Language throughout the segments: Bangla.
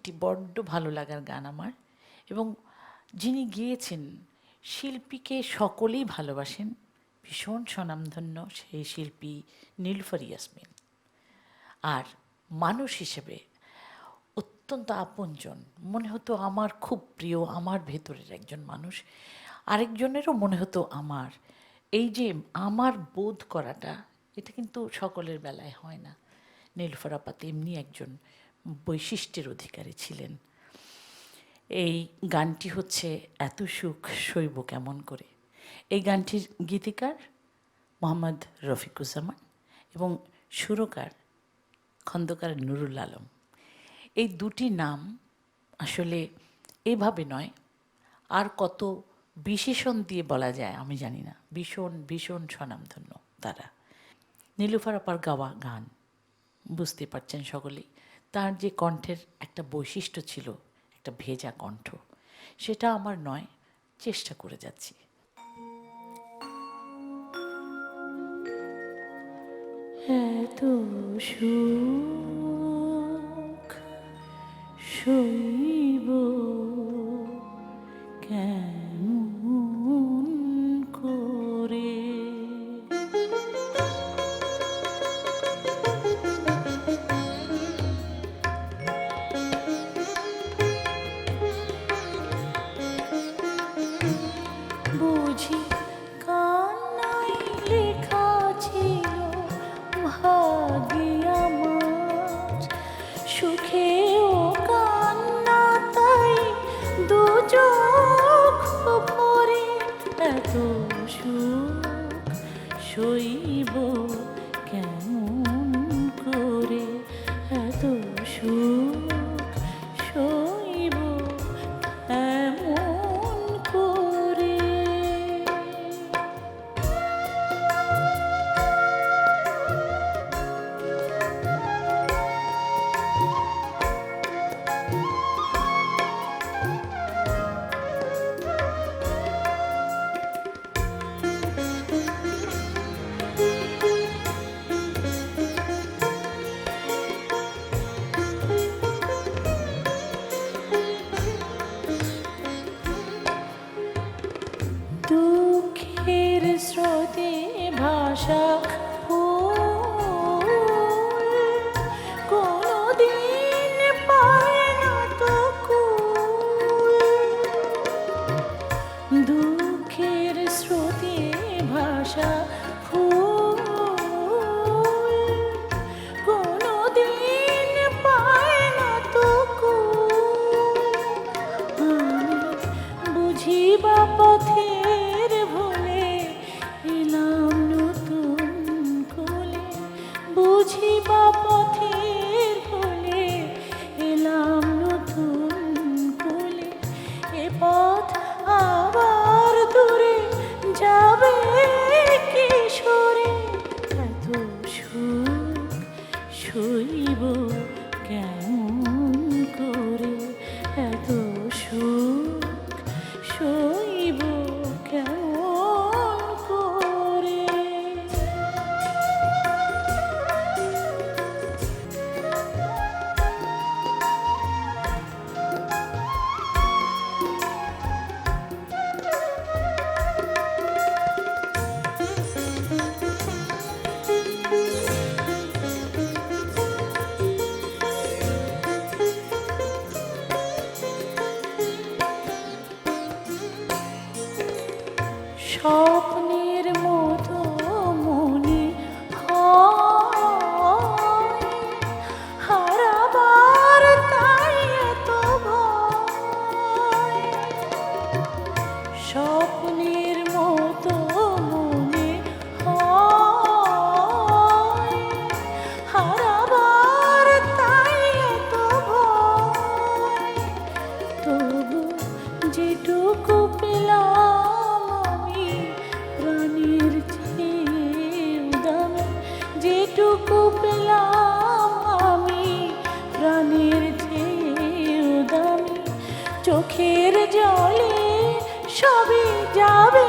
একটি বড্ড ভালো লাগার গান আমার। এবং যিনি গিয়েছেন শিল্পীকে সকলেই ভালোবাসেন, ভীষণ স্বনামধন্য সেই শিল্পী নীলুফার ইয়াসমিন। আর মানুষ হিসেবে অত্যন্ত আপনজন, মনে হতো আমার খুব প্রিয়, আমার ভেতরের একজন মানুষ। আরেকজনেরও মনে হতো আমার। এই যে আমার বোধ করাটা, এটা কিন্তু সকলের বেলায় হয় না। নীলুফার আপা তেমনি একজন বৈশিষ্ট্যের অধিকারী ছিলেন। এই গানটি হচ্ছে এত সুখ সইব কেমন করে। এই গানটির গীতিকার মোহাম্মদ রফিকুজ্জামান এবং সুরকার খন্দকার নুরুল আলম। এই দুটি নাম আসলে এভাবে নয়, আর কত বিশেষণ দিয়ে বলা যায় আমি জানি না, ভীষণ ভীষণ স্বনামধন্য তারা। নীলুফার আপার গাওয়া গান বুঝতে পারছেন সকলেই, তার যে কণ্ঠের একটা বৈশিষ্ট্য ছিল, একটা ভেজা কণ্ঠ, সেটা আমার নয়, চেষ্টা করে যাচ্ছি। এত সুখ সইব কেমন করে, বুঝি কান্নায় লেখা ছিল ভাগ্যে আমার, সুখেও কান্না তাই দু চোখ ভরে, এত সুখ সইব কেমন করে, এত সুখ সইব এমন করে। দুঃখের স্রোতে ভাষা ফুল কোনদিন পায় না তো কুল, দুঃখের স্রোতে ভাষা ফুল কোনদিন পায় না তো কুল, আমি বুঝিবা পথের ভুলে এলাম নতুন কোলে, বুঝিবা পথের ভুলে এলাম নতুন কোলে, এ পথ আবার দূরে যাবে কিশোরে, এত সুখ সইব কেমন করে, এত সুখ সইব কেমন করে। স্বপ্নের মতো মনে হয় হারাবার, তাই এত ভয়, স্বপ্নের মতো মনে হয় হারাবার, তাই এত ভয়, তবু যেটুকু পেলাম আমি প্রাণের চেয়েও দামি, যেটুকু পেলাম আমি প্রাণের চেয়েও দামি, চোখের জলে সবই যাবে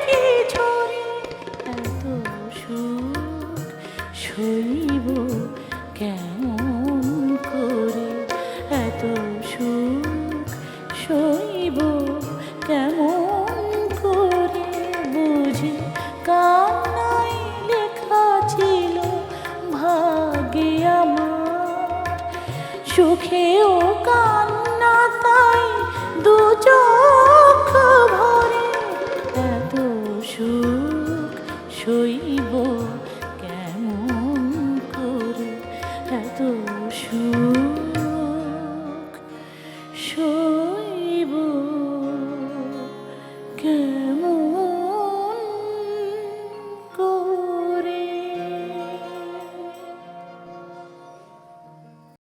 কি ঝরে, এত সুখ সইব কেমন করে, এত সুখ সইব কেমন করে বুঝি কান্নাই লেখা ছিল ভাগ্যে আমার সুখেও কান্না তাই দু চোখ ভরে এত সুখ সইব